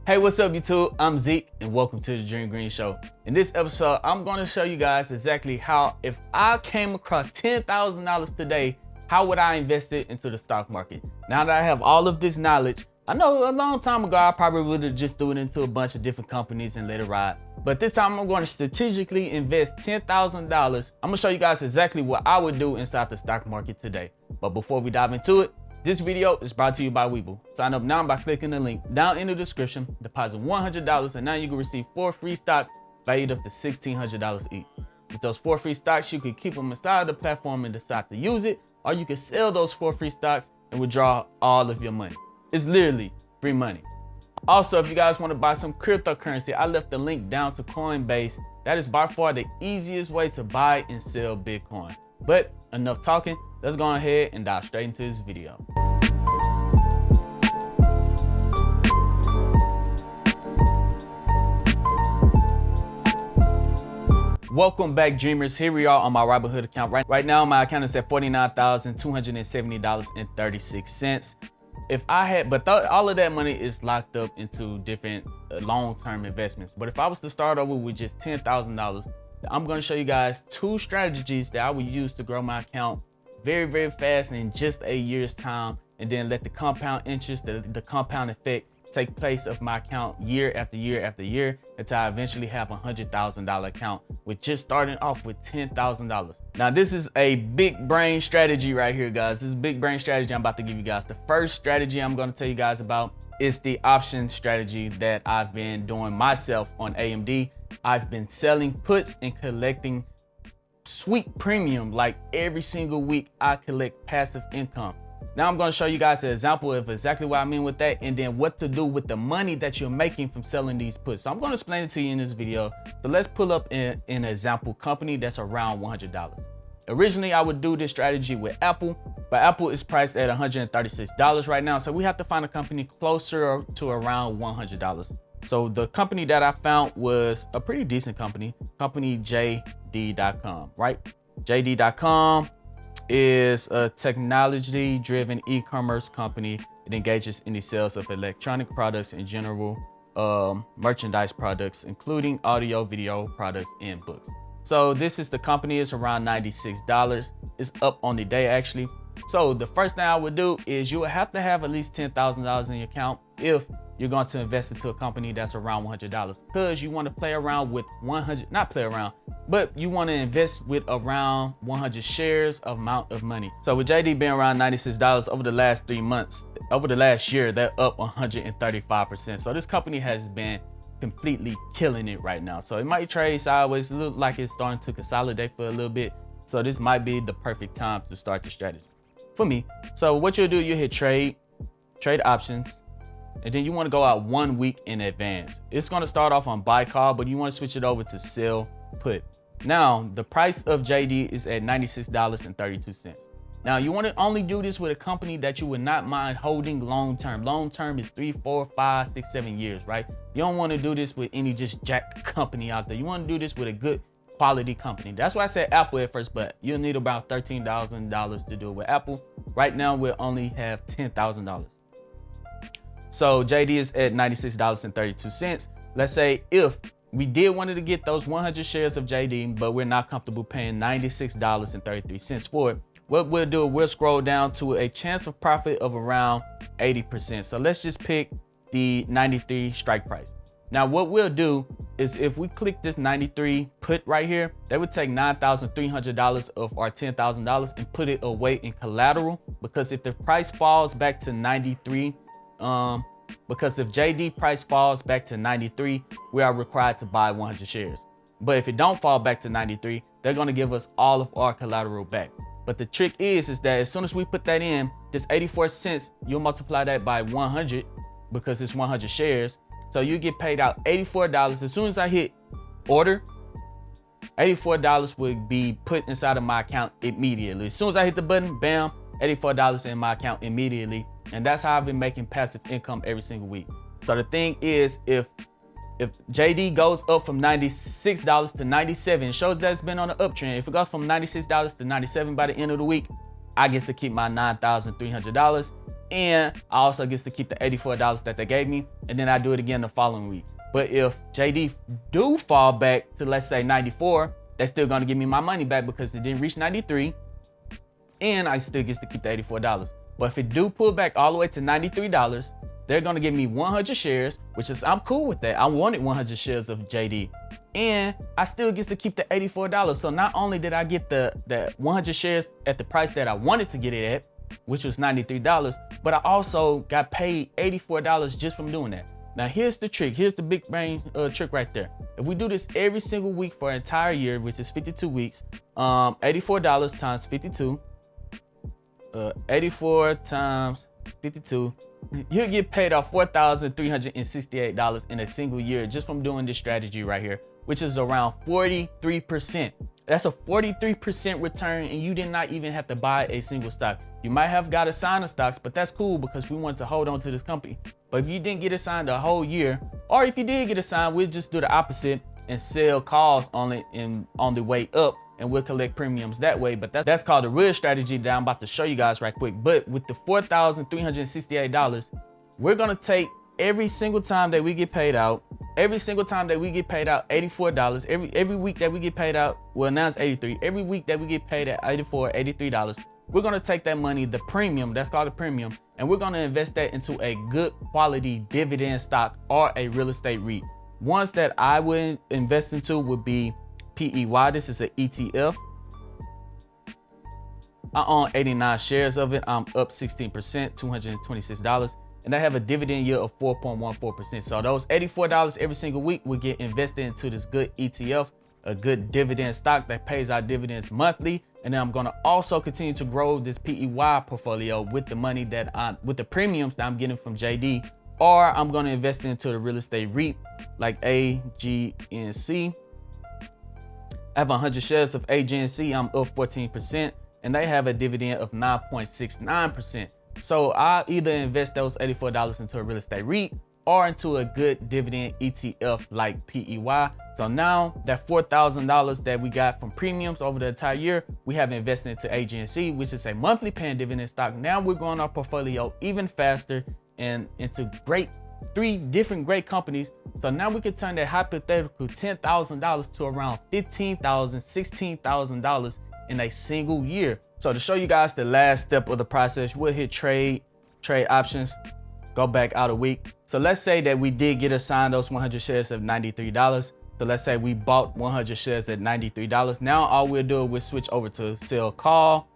Hey, what's up YouTube? I'm Zeke and welcome to the Dream Green Show. In this episode, I'm going to show you guys exactly how, if I came across $10,000 today, how would I invest it into the stock market? Now that I have all of this knowledge, I know a long time ago, I probably would have just threw it into a bunch of different companies and let it ride. But this time I'm going to strategically invest $10,000. I'm gonna show you guys exactly what I would do inside the stock market today. But before we dive into it, this video is brought to you by Webull. Sign up now by clicking the link down in the description, deposit $100, and now you can receive 4 free stocks valued up to $1,600 each. With those 4 free stocks, you can keep them inside the platform and decide to use it, or you can sell those 4 free stocks and withdraw all of your money. It's literally free money. Also, if you guys want to buy some cryptocurrency, I left the link down to Coinbase. That is by far the easiest way to buy and sell Bitcoin. But enough talking, let's go ahead and dive straight into this video. Welcome back, dreamers. Here we are on my Robinhood account. Right now, my account is at $49,270.36. If I had, but all of that money is locked up into different long-term investments. But if I was to start over with just $10,000, I'm going to show you guys 2 strategies that I would use to grow my account very, very fast in just a year's time, and then let the compound interest, the compound effect take place of my account year after year after year until I eventually have a $100,000 account with just starting off with $10,000. Now, this is a big brain strategy right here, guys. This is a big brain strategy I'm about to give you guys. The first strategy I'm going to tell you guys about is the option strategy that I've been doing myself on AMD. I've been selling puts and collecting sweet premium. Like every single week I collect passive income. Now I'm going to show you guys an example of exactly what I mean with that, and then what to do with the money that you're making from selling these puts. So I'm going to explain it to you in this video. So let's pull up an example company that's around $100. Originally, I would do this strategy with Apple, but Apple is priced at $136 right now. So we have to find a company closer to around $100. So the company that I found was a pretty decent company JD.com, right? JD.com is a technology-driven e-commerce company. It engages in the sales of electronic products and general merchandise products, including audio, video products, and books. So this is the company. It's around $96. It's up on the day, actually. So the first thing I would do is you would have to have at least $10,000 in your account if you're going to invest into a company that's around $100, because you want to play around with 100, not play around, but you want to invest with around 100 shares of amount of money. So with JD being around $96 over the last 3 months, over the last year, they're up 135%. So this company has been completely killing it right now. So it might trade sideways, look like it's starting to consolidate for a little bit. So this might be the perfect time to start the strategy for me. So what you'll do, you hit trade options, and then you want to go out 1 week in advance. It's going to start off on buy call, but you want to switch it over to sell put. Now, the price of JD is at $96.32. Now, you want to only do this with a company that you would not mind holding long term. Long term is 3, 4, 5, 6, 7 years, right? You don't want to do this with any just jack company out there. You want to do this with a good quality company. That's why I said Apple at first, but you'll need about $13,000 to do it with Apple. Right now, we'll only have $10,000. So JD is at $96.32. Let's say if we did wanted to get those 100 shares of JD, but we're not comfortable paying $96.33 for it, what we'll do, we'll scroll down to a chance of profit of around 80%. So let's just pick the 93 strike price. Now what we'll do is if we click this 93 put right here, that would take $9,300 of our $10,000 and put it away in collateral, because if the price falls back to 93, because if JD price falls back to 93, we are required to buy 100 shares. But if it don't fall back to 93, they're going to give us all of our collateral back. But the trick is that as soon as we put that in, this 84 cents, you'll multiply that by 100 because it's 100 shares. So you get paid out $84. As soon as I hit order, $84 would be put inside of my account immediately. As soon as I hit the button, bam, $84 in my account immediately. And that's how I've been making passive income every single week. So the thing is, if JD goes up from $96 to $97, it shows that it's been on an uptrend. If it goes from $96 to $97 by the end of the week, I get to keep my $9,300. and I also get to keep the $84 that they gave me, and then I do it again the following week. But if JD do fall back to, let's say, 94, they're still gonna give me my money back because it didn't reach 93, and I still get to keep the $84. But if it do pull back all the way to $93, they're gonna give me 100 shares, which is, I'm cool with that. I wanted 100 shares of JD, and I still get to keep the $84. So not only did I get the 100 shares at the price that I wanted to get it at, which was $93, but I also got paid $84 just from doing that. Now here's the trick. Here's the big brain trick right there. If we do this every single week for an entire year, which is 52 weeks, $84 times 52, 84 times 52, you'll get paid off $4,368 in a single year just from doing this strategy right here, which is around 43%. That's a 43% return, and you did not even have to buy a single stock. You might have got assigned stocks, but that's cool because we want to hold on to this company. But if you didn't get assigned a whole year, or if you did get assigned, we'll just do the opposite and sell calls on it on the way up, and we'll collect premiums that way. But that's called the real strategy that I'm about to show you guys right quick. But with the $4,368, we're gonna take every single time that we get paid out, $84, every week that we get paid out, well now it's 83, every week that we get paid at $83, we're gonna take that money, the premium, that's called a premium, and we're gonna invest that into a good quality dividend stock or a real estate REIT. Ones that I would invest into would be PEY. This is an ETF. I own 89 shares of it. I'm up 16%, $226. And they have a dividend yield of 4.14%. So those $84 every single week will get invested into this good ETF, a good dividend stock that pays out dividends monthly. And then I'm gonna also continue to grow this PEY portfolio with the money that with the premiums that I'm getting from JD, or I'm gonna invest into the real estate REIT like AGNC. I have 100 shares of AGNC. I'm up 14%, and they have a dividend of 9.69%. So I either invest those $84 into a real estate REIT or into a good dividend ETF like PEY. So now that $4,000 that we got from premiums over the entire year, we have invested into AGNC, which is a monthly paying dividend stock. Now we're growing our portfolio even faster and into three different great companies. So now we can turn that hypothetical $10,000 to around $15,000, $16,000 in a single year. So to show you guys the last step of the process, we'll hit trade options, go back out a week. So let's say that we did get assigned those 100 shares of $93. So let's say we bought 100 shares at $93. Now all we'll do is we'll switch over to sell call.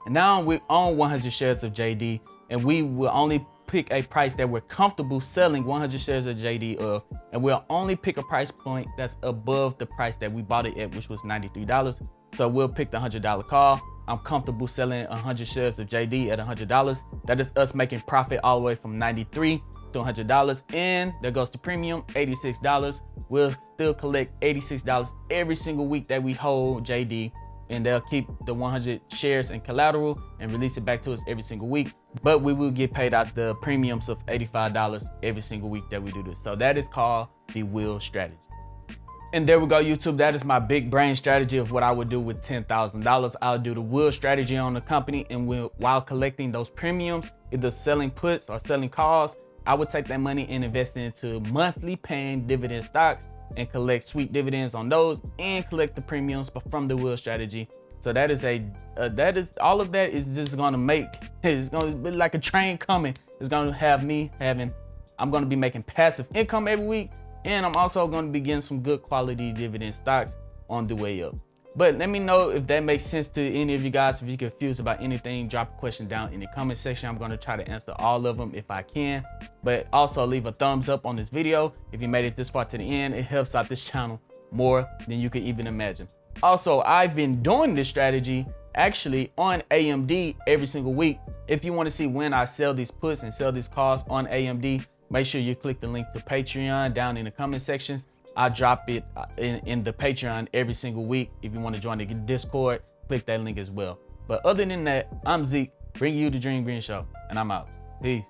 And now we own 100 shares of JD, and we will only pick a price that we're comfortable selling 100 shares of JD of, and we'll only pick a price point that's above the price that we bought it at, which was $93. So we'll pick the $100 call. I'm comfortable selling 100 shares of JD at $100. That is us making profit all the way from $93 to $100. And there goes the premium, $86. We'll still collect $86 every single week that we hold JD, and they'll keep the 100 shares in collateral and release it back to us every single week. But we will get paid out the premiums of $85 every single week that we do this. So that is called the wheel strategy. And there we go, YouTube. That is my big brain strategy of what I would do with $10,000. I'll do the wheel strategy on the company, and while collecting those premiums, either selling puts or selling calls, I would take that money and invest it into monthly paying dividend stocks and collect sweet dividends on those and collect the premiums from the wheel strategy. So that is all of that is just gonna make, it's gonna be like a train coming. It's gonna have me I'm gonna be making passive income every week, and I'm also gonna be getting some good quality dividend stocks on the way up. But let me know if that makes sense to any of you guys. If you're confused about anything, drop a question down in the comment section. I'm gonna try to answer all of them if I can. But also leave a thumbs up on this video. If you made it this far to the end, it helps out this channel more than you could even imagine. Also, I've been doing this strategy actually on AMD every single week. If you want to see when I sell these puts and sell these calls on AMD, make sure you click the link to Patreon down in the comment sections. I drop it in the Patreon every single week. If you want to join the Discord, click that link as well. But other than that, I'm Zeke, bringing you the Dream Green Show, and I'm out. Peace.